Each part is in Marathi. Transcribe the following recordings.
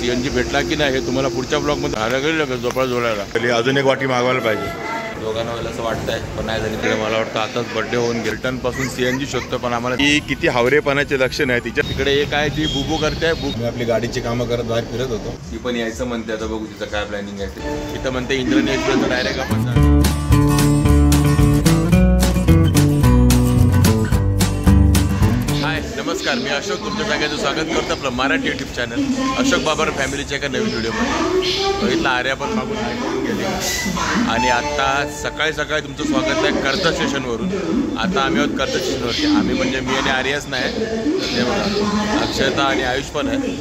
सीएनजी भेटला की नाही हे तुम्हाला पुढच्या ब्लॉगमध्ये लागेल झोपाळा जोडायला. अजून एक वाटी मागवायला पाहिजे दोघांना वेळेला असं वाटतंय, पण नाही झाली तिकडे. मला वाटतं आताच बड्डे होऊन गिल्टन पासून सीएनजी शोधतो, पण आम्हाला ती किती हावरेपणाचे लक्षण आहे तिच्या. तिकडे एक आहे ती बुबू करते. मी आपली गाडीची कामं करत बाहेर फिरत होतो. ती पण यायचं म्हणते, आता बघू तिचं काय प्लॅनिंग आहे ते. तिथं म्हणते इंद्रायणी एक्सप्रेस डायरेक्ट आपण. नमस्कार, मी अशोक तुमच्या सगळ्यांचं स्वागत करतो आपलं मराठी यूट्यूब चॅनल अशोक बाबर फॅमिलीच्या एका नवीन व्हिडिओमध्ये. बघितलं आर्या पण मागून गेले आणि आता सकाळी सकाळी तुमचं स्वागत आहे कर्जत स्टेशनवरून. आता आम्ही आहोत कर्जत स्टेशनवरती. आम्ही म्हणजे मी आणि आर्याच नाही, ते बघा अक्षता आणि आयुष पण आहे.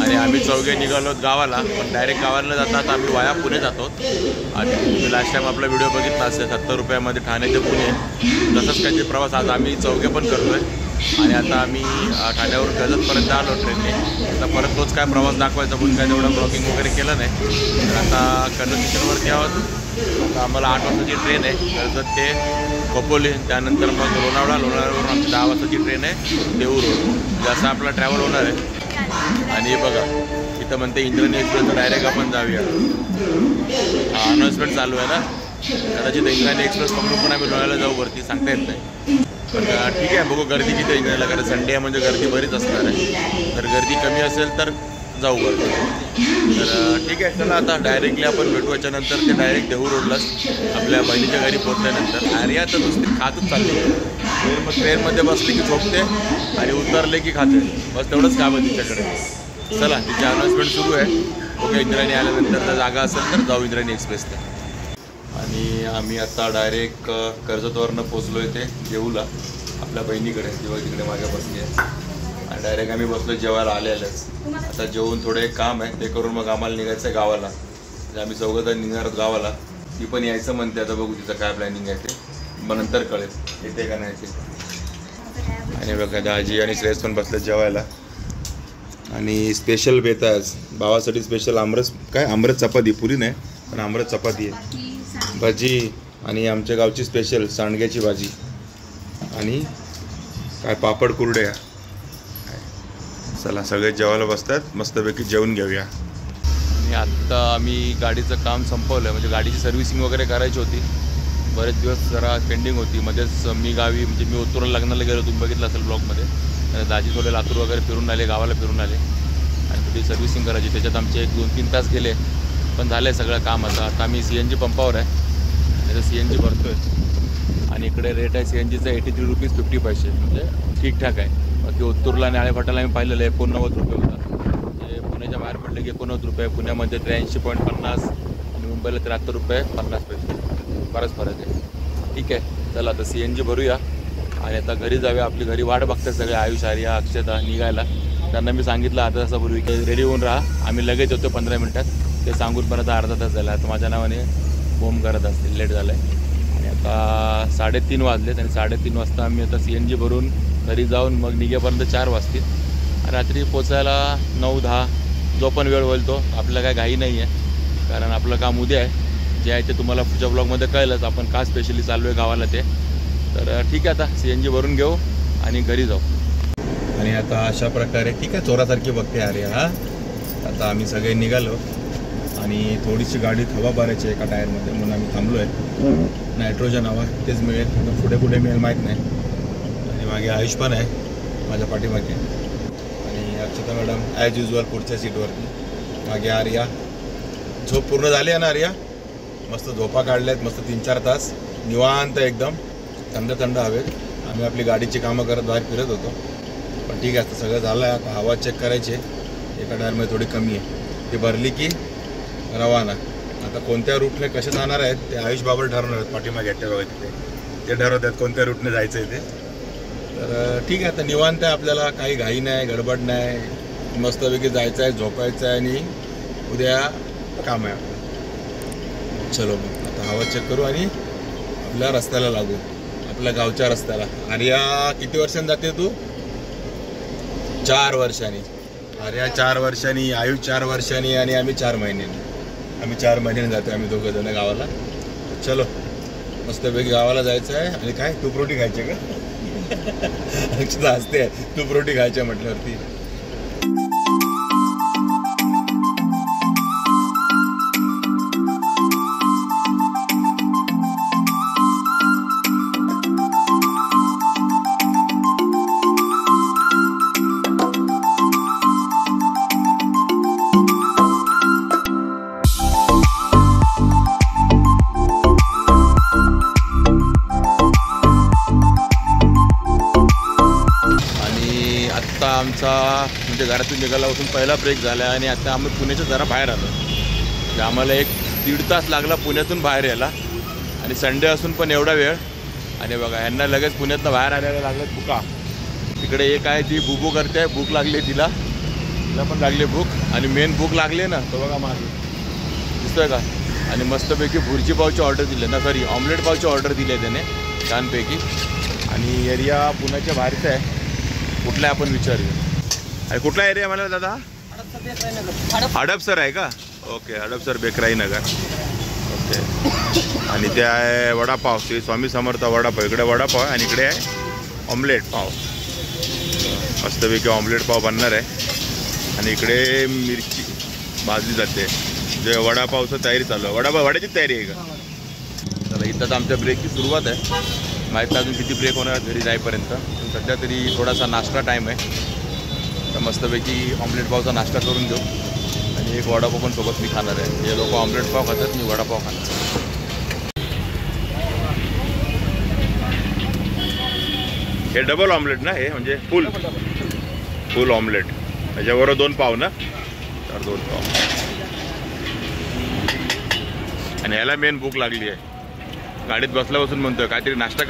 आणि आम्ही चौघे निघालो गावाला, पण डायरेक्ट गावाला जातात आम्ही वाया पुणे जातो. आणि तुम्ही लास्ट टाईम आपला व्हिडिओ बघितला असेल 70 रुपयामध्ये ठाणे ते पुणे, तसंच काहीतरी प्रवास आज आम्ही चौघे पण करतो आहे. आणि आता आम्ही ठाण्यावरून कर्जतपर्यंत आलो ट्रेनने. आता परत तोच काय प्रवास दाखवायचा म्हणून काय तेवढं ब्लॉगिंग वगैरे केलं नाही. तर आता कर्जत स्टेशनवरती आहोत. आता आम्हाला 8 वाजताची ट्रेन आहे कर्जत ते खोपोली, त्यानंतर मग लोणावळ्यावरून आमची 10 वाजताची ट्रेन आहे देऊर रोड. जसं आपला ट्रॅव्हल होणार आहे. आणि बघा इथं म्हणते इंद्रायणी एक्सप्रेस डायरेक्ट आपण जाऊया. अनाउन्समेंट चालू आहे ना, कदाचित इंद्रायणी एक्सप्रेस पकडून पण आम्ही लोणावळ्याला जाऊ वरती, सांगता येत नाही. पण ठीक आहे, बघू गर्दी किती आहे इंद्रायणीला, कारण संडे आहे म्हणजे गर्दी बरीच असणार आहे. तर गर्दी कमी असेल तर जाऊ वरती. तर ठीक आहे, चला आता डायरेक्टली आपण भेटू. याच्यानंतर ते डायरेक्ट देहू रोडलाच आपल्या बहिणीच्या घरी पोहोचल्यानंतर आर्या तर नुसती खातच चालली. मग ट्रेनमध्ये बसली की झोपते आणि उतरले की खाते, बस तेवढंच काम आहे तिच्याकडे. चला तिची अनाउन्समेंट सुरू आहे. ओके, इंद्रायणी आल्यानंतर जर जागा असेल तर जाऊ इंद्रायणी एक्सप्रेसला. आणि आम्ही आता डायरेक्ट कर्जतवरनं पोचलो आहे ते देऊला आपल्या बहिणीकडे, जेव्हा तिकडे माझ्या बसली आहे. आणि डायरेक्ट आम्ही बसलो जेवायला आलेलंच. आता जेवून थोडं एक काम आहे ते करून मग आम्हाला निघायचं आहे गावाला. म्हणजे आम्ही चौघजण निघणार आहोत गावाला. ती पण यायचं म्हणते, आता बघू तिचं काय प्लॅनिंग आहे ते, मग नंतर कळेल येते का नाही ते. आणि बघा दाजी आणि श्रेयस पण बसले जेवायला. आणि स्पेशल बेत आज भावासाठी स्पेशल आमरस, काय आमरस चपाती, पुरी नाही पण आमरस चपाती आहे, भाजी आणि आमच्या गावची स्पेशल सांडग्याची भाजी आणि काय पापड कुरड्या. चला सगळे जेवायला बसतात, मस्तपैकी जेवून घेऊया. आणि आत्ता आम्ही गाडीचं काम संपवलं, म्हणजे गाडीची सर्व्हिसिंग वगैरे करायची होती. बरेच दिवस जरा पेंडिंग होती. मध्येच मी गावी म्हणजे मी ओतूरला लग्नाला गेलो, तुम्ही बघितलं असेल ब्लॉगमध्ये. दाजी थोडे लातूर वगैरे फिरून आले, गावाला फिरून आले आणि थोडी सर्व्हिसिंग करायची. त्याच्यात आमचे 1-2-3 तास गेले, पण झालं आहे सगळं काम. आता आम्ही CNG पंपावर आहे, त्याचं CNG भरतो आहे. आणि इकडे रेट आहे CNGचा 83 रुपीज 50 पैसे, म्हणजे ठीकठाक आहे. बाकी ओतूरला आणि आळेफाटाला आम्ही पाहिलेलं आहे 89 रुपये होता. म्हणजे पुण्याच्या बाहेर पडले की 89 रुपये, पुण्यामध्ये 83.50 आणि मुंबईला 73 रुपये 50 पैसे, बराच फरक आहे. ठीक आहे, चला आता CNG भरूया आणि आता घरी जाऊया. आपली घरी वाट बघतात सगळे, आयुष, आर्या, अक्षता निघायला. त्यांना मी सांगितलं आता असं बोलू की रेडी होऊन राहा, आम्ही लगेच होतो 15 मिनटात. ते सांगून परत अर्धा तास झाला. आता माझ्या नावाने बोम करत असतील, लेट झालं आहे. आणि आता 3:30 वाजलेत आणि 3:30 वाजता आम्ही आता CNG भरून घरी जाऊन मग निघेपर्यंत 4 वाजतील. रात्री पोचायला 9-10 जो पण वेळ होईल तो. आपल्याला काय घाई नाही आहे, कारण आपलं काम उद्या आहे. जे आहे ते तुम्हाला पुढच्या ब्लॉगमध्ये कळलंच, आपण का स्पेशली चालू आहे गावाला ते. तर ठीक आहे, आता CNG भरून घेऊ आणि घरी जाऊ. आणि आता अशा प्रकारे ठीक आहे, चोरासारखी बघते आर्या. हा आता आम्ही सगळे निघालो आणि थोडीशी गाडीत हवा भरायची एका टायरमध्ये, म्हणून आम्ही थांबलो आहे. नायट्रोजन हवा तेच मिळेल, पुढे पुढे मिळेल माहीत नाही. आणि मागे आयुष पण आहे माझ्या पाठीमागे. आणि अक्षता मॅडम ॲज युजल पुढच्या सीटवरती. मागे आर्या. झोप पूर्ण झाली आहे ना आर्या? मस्त झोपा काढल्या आहेत, मस्त 3-4 तास निवांत एकदम थंड थंड हवेत. आम्ही आपली गाडीची कामं करत बाहेर फिरत होतो. पण ठीक आहे, आता सगळं झालं आहे. आता हवा चेक करायची आहे, एका टायरमध्ये थोडी कमी आहे, ती भरली की रवाना. आता कोणत्या रूटने कसे जाणार आहेत ते आयुष बाबर ठरवणार आहेत. पाठीमागे येते बघा तिथे, ते ठरवत आहेत कोणत्या रूटने जायचं आहे ते. तर ठीक आहे, आता निवांत आहे, आपल्याला काही घाई नाही, गडबड नाही, मस्तपैकी जायचं आहे, झोपायचं आहे आणि उद्या काम आहे आपलं. चलो मग आता हवा चेक करू आणि आपल्या रस्त्याला लागू, आपल्या गावच्या रस्त्याला. आर्या किती वर्षांनी जाते तू? 4 वर्षांनी. आर्या 4 वर्षांनी, आयुष 4 वर्षांनी आणि आम्ही 4 महिन्यांनी. आम्ही 4 महिन्याने जातो आम्ही दोघंजणं गावाला. चलो मस्तपैकी गावाला जायचं आहे. आणि काय तूप रोटी खायची का? अक्षता हसते, तूप रोटी खायच्या म्हटल्यावरती. घरातून निघाल्यापासून पहिला ब्रेक झाला आणि आता आम्ही पुण्याच्या जरा बाहेर आलो. म्हणजे आम्हाला 1-1.5 तास लागला पुण्यातून बाहेर यायला आणि संडे असून पण एवढा वेळ. आणि बघा यांना लगेच पुण्यातनं बाहेर आल्याला लागलं भुका. तिकडे एक आहे ती बुबू करते, भूक लागली तिला पण लागली भूक. आणि मेन भूक लागली ना तो बघा मागे दिसतोय का. आणि मस्तपैकी भुर्जी पावची ऑर्डर दिली ना, सॉरी ऑमलेट पावची ऑर्डर दिली आहे त्याने छानपैकी. आणि एरिया पुण्याच्या बाहेरचा आहे. कुठला आहे आपण विचारूया. आणि कुठला एरिया मला दादा? हडपसर आहे का? ओके, हडपसर बेकराई नगर. ओके. आणि ते आहे वडापाव, श्री स्वामी समर्थ वडापाव. इकडे वडापाव आहे आणि इकडे आहे ऑमलेट पाव. मस्तपैकी ऑमलेट पाव बनणार आहे. आणि इकडे मिरची भाजली जाते. जे वडापावचं तयारी चालू आहे. वड्याची तयारी आहे का? चला, इथं तर आमच्या ब्रेकची सुरुवात आहे. माहीत नाही अजून किती ब्रेक होणार घरी जाईपर्यंत. सध्या तरी थोडासा नाश्ता टाईम आहे. तर मस्तपैकी ऑमलेट पावचा नाश्ता करून घेऊ. आणि एक वडापाव पण सोबत मी खाणार आहे. हे लोक ऑमलेट पाव खातात, मी वडापाव खाणार. हे डबल ऑमलेट ना, हे म्हणजे फुल ऑमलेट. त्याच्याबरोबर 2 पाव ना, तर 2 पाव. आणि ह्याला मेन भूक लागली आहे. गाडीत बसल्यापासून म्हणतोय काहीतरी नाश्ता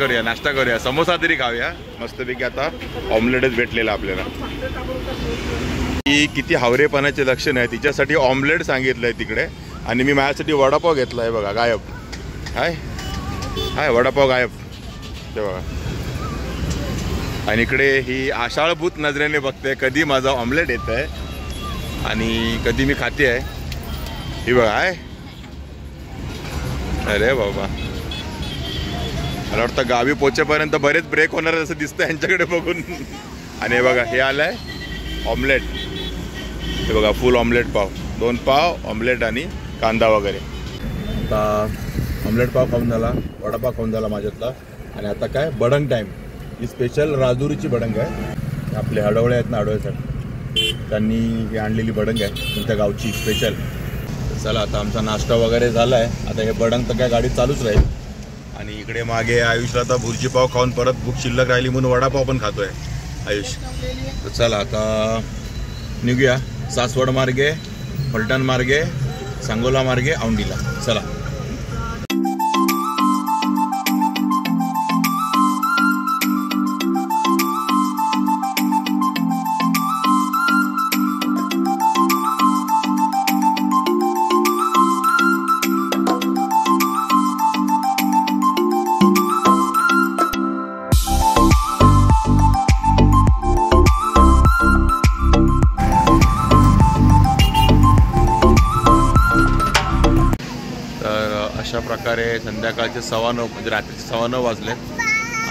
करूया, समोसा तरी खाऊया. मस्तपैकी आता ऑमलेटच भेटलेला आपल्याला. ही किती हावरेपणाचे लक्षण आहे. तिच्यासाठी ऑमलेट सांगितलं आहे तिकडे आणि मी माझ्यासाठी वडापाव घेतला आहे. बघा गायब हाय वडापाव गायब ते बघा. आणि इकडे ही आशाळभूत नजरेने बघते कधी माझा ऑमलेट येत आहे आणि कधी मी खाते आहे. ही बघा आहे. अरे बाबा, मला वाटतं गावी पोचेपर्यंत बरेच ब्रेक होणार असं दिसतं यांच्याकडे बघून. आणि हे बघा, हे आलं आहे ऑमलेट. हे बघा फुल ऑमलेट पाव, 2 पाव ऑमलेट आणि कांदा वगैरे. आता ऑमलेट पाव खाऊन झाला, वडापाव खाऊन झाला माझ्यातला. आणि आता काय बडंग टाईम. ही स्पेशल राजुरीची बडंग आहे. आपले हडवळे आहेत ना, हडवळेसाठी त्यांनी ही आणलेली बडंग आहे तुमच्या गावची स्पेशल. चला, आता आमचा नाश्ता वगैरे झाला आहे. आता हे बडंग तर काय गाडीत चालूच राहील. आणि इकडे मागे आयुषला आता भुर्जी पाव खाऊन परत भूक शिल्लक राहिली म्हणून वडापाव पण खातोय आयुष. तर चला आता निघूया सासवड मार्गे, फलटण मार्गे, सांगोला मार्गे, औंढीला. चला. अशा प्रकारे संध्याकाळचे 9:15 म्हणजे रात्रीचे 9:15 वाजले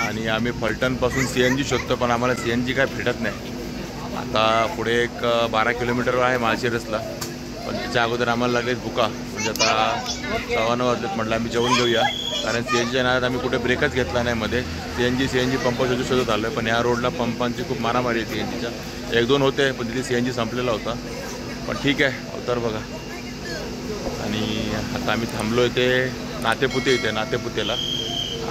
आणि आम्ही फलटणपासून CNG शोधतो पण आम्हाला CNG काय भेटत नाही. आता पुढे एक 12 किलोमीटर आहे माळशिरसला. पण त्याच्या अगोदर आम्हाला लगेच भुका म्हणजे आता 9:15 वाजलेत. म्हटलं आम्ही जेवून घेऊया कारण CNGच्या नादात आम्ही कुठे ब्रेकच घेतला नाही मध्ये. CNG पंप शोधत आलो पण ह्या रोडला पंपांची खूप मारामारी आहे. CNGच्या 1-2 होते पण तिथे CNG संपलेला होता. पण ठीक आहे, अवतार बघा. आणि आता आम्ही थांबलो इथे नातेपुते, इथे नातेपुतेला.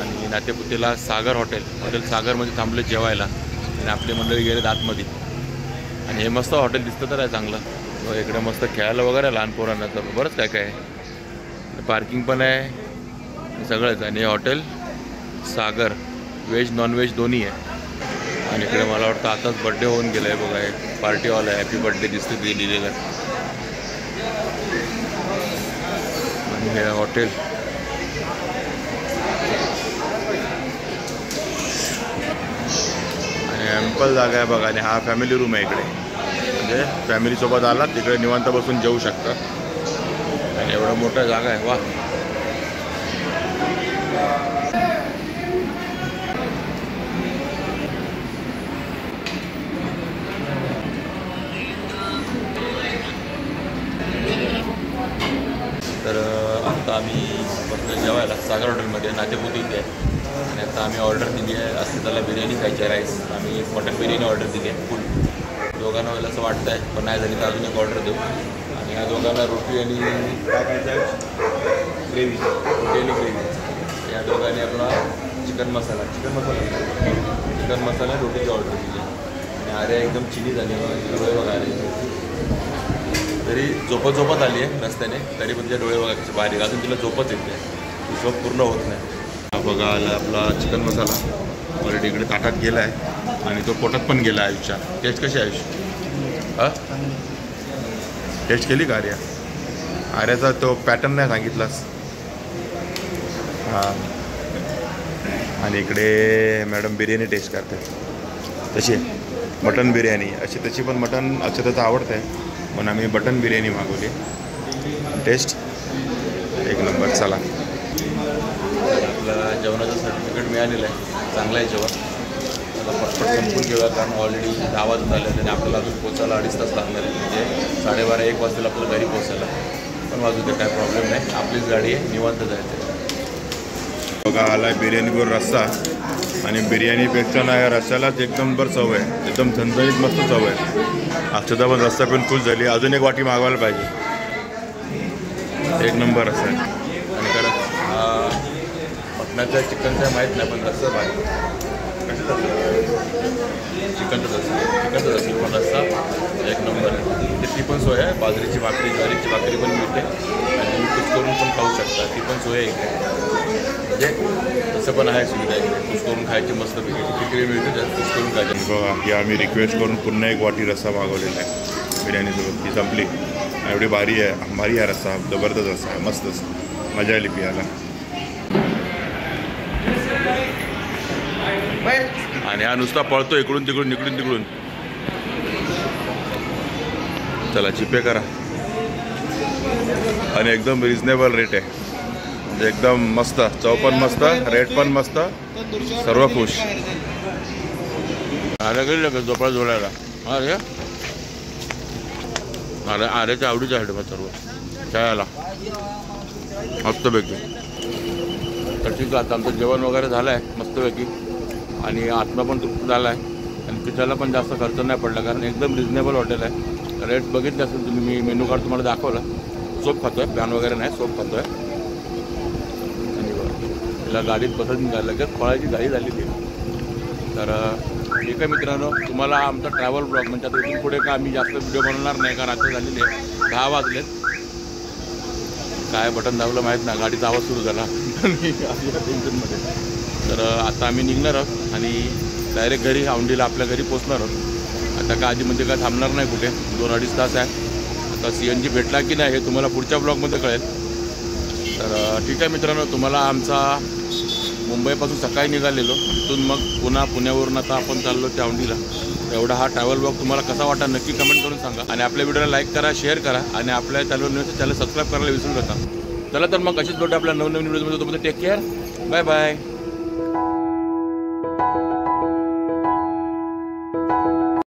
आणि नातेपुतेला सागर हॉटेल सागरमध्ये थांबले जेवायला. आणि आपले मंडळी गेले आतमध्ये. आणि हे मस्त हॉटेल दिसतं तर आहे चांगलं. इकडे मस्त खेळायला वगैरे लहान पोरांना तर बरंच काय आहे. पार्किंग पण आहे सगळंच. आणि हे हॉटेल सागर व्हेज नॉनव्हेज दोन्ही आहे. आणि इकडे मला वाटतं आताच बड्डे होऊन गेला आहे बघा. एक पार्टी हॉल आहे, हॅपी बड्डे दिसते ते लिहिलेलं. आणि हे हॉटेल आणि ॲम्पल जागा आहे बघा. आणि हा फॅमिली रूम आहे इकडे. म्हणजे फॅमिलीसोबत आला तिकडे निवांत बसून जेवू शकता. आणि एवढं मोठं जागा आहे वा. तर आता आम्ही बसलो जेवायला सागर हॉटेलमध्ये नातेपुते इथे. आणि आता आम्ही ऑर्डर दिली आहे असं त्याला बिर्याणी खायची आहे, राईस. आम्ही मटन बिर्याणी ऑर्डर दिली आहे फुल. दोघांना व्हायला असं वाटतं आहे पण नाही झाली तर अजून एक ऑर्डर देऊ. आणि या दोघांना रोटी आणि काय खायचं आहे ग्रेव्ही, रोटी आणि ग्रेव्ही. या दोघांनी आपला चिकन मसाला रोटीची ऑर्डर दिली. आणि आर्या एकदम चिनी झाली डोळे बघा आले तरी झोपत आली आहे रस्त्याने तरी पण तिच्या डोळे बघा कसे बारीक अजून तिला झोपच येत नाही ती झोप पूर्ण होत नाही. हा बघा आला आपला चिकन मसाला ऑलरेडी इकडे ताटात गेला आहे आणि तो पोटात पण गेला आहे आयुष्या. टेस्ट कशी आयुष? हां टेस्ट केली का आर्या? आर्याचा तो पॅटर्न नाही सांगितलास. हां आणि इकडे मॅडम बिर्याणी टेस्ट करते तशी मटन बिर्याणी अशी तशी पण मटन अक्षताचं आवडतं आहे म्हणून आम्ही मटन बिर्याणी मागवली. टेस्ट एक नंबर. चला आपल्याला जेवणाचं सर्टिफिकेट मिळालेलं आहे चांगलं आहे जेवण. आता पटपट संपून घेऊया कारण ऑलरेडी 10 वाजून झाले आणि आपल्याला अजून पोचायला 2.5 तास लागणार आहे म्हणजे 12:30-1 वाजता आपल्याला घरी पोचायला पण वाजू दे काय प्रॉब्लेम नाही आपलीच गाडी आहे निवांत जायचं. बघा आला आहे बिर्याणीवर रस्सा आणि बिर्याणीपेक्षा ना या रस्स्यालाच एक नंबर चव आहे एकदम झणझणीत मस्त चव आहे. अक्षता पण रस्सा पण खुश झाली अजून एक वाटी मागवायला पाहिजे. एक नंबर रस्सा आहे आणि खरंच मटणाचा चिकनचा माहीत नाही पण रस्सा भारी चिकनच असेल पण रस्सा एक नंबर आहे. ती पण सोय आहे बाजरीची भाकरी ज्वारीची भाकरी पण मिळते आणि तुम्ही कुछ करून पण खाऊ शकता ती पण सोय आहे इकडे म्हणजे तसं पण आहे सुविधा इकडे कुछ करून खायची मस्त तिकडे मिळते त्यात कुछ करून खायची. बघा की आम्ही रिक्वेस्ट करून पुन्हा एक वाटी रस्सा मागवलेला आहे बिर्याणीसोबत ती संपली एवढी भारी आहे रस्सा जबरदस्त रस्सा आहे मस्तच मजा आली पियाला. आणि हा नुसता पळतो इकडून तिकडून. चला जीपे करा आणि एकदम रिजनेबल रेट आहे म्हणजे एकदम मस्त चव पण मस्त रेट पण मस्त सर्व खुश. आल्या गेली का झोपाळा जोडायला आर्याच्या आवडीच्या आहे मग सर्व चायला मस्तपैकी. तर ठीक आहे आता आमचं जेवण वगैरे झालं आहे मस्तपैकी आणि आत्मा पण तृप्त झाला आहे आणि पिठाला पण जास्त खर्च नाही पडला कारण एकदम रिजनेबल हॉटेल आहे. रेट बघितले असेल तुम्ही मी मेनू कार्ड तुम्हाला दाखवला. सोप खातो आहे पॅन वगैरे नाही सोप खातो आहे आणि तिला गाडीत बसत लगेच फळाची गाडी झाली ती. तर ठीक आहे मित्रांनो तुम्हाला आमचा ट्रॅव्हल ब्लॉग म्हणजे आता इथून पुढे का आम्ही जास्त व्हिडिओ बनवणार नाही कारण आता झालेली आहे 10 वाजलेत. काय बटन दाबलं माहीत नाही गाडीचा आवाज सुरू झाला टेन्शनमध्ये. तर आता आम्ही निघणार आहोत आणि डायरेक्ट घरी औंढीला आपल्या घरी पोचणार आहोत. आता का आधी म्हणजे काय थांबणार नाही कुठे 2-2.5 तास आहे. आता CNG भेटला की नाही हे तुम्हाला पुढच्या ब्लॉगमध्ये कळेल. तर ठीक आहे मित्रांनो तुम्हाला आमचा मुंबईपासून सकाळी निघालेलो तिथून मग पुण्यावरून आता आपण चाललो त्या औंढीला. एवढा हा ट्रॅव्हल ब्लॉग तुम्हाला कसा वाटला नक्की कमेंट करून सांगा आणि आपल्या व्हिडिओला लाईक करा शेअर करा आणि आपल्या चॅनल सबस्क्राईब करायला विसरू नका. चला तर मग अशीच भेटू आपल्या नवनवीन व्हिडिओमध्ये. तुम्हाला टेक केअर बाय बाय.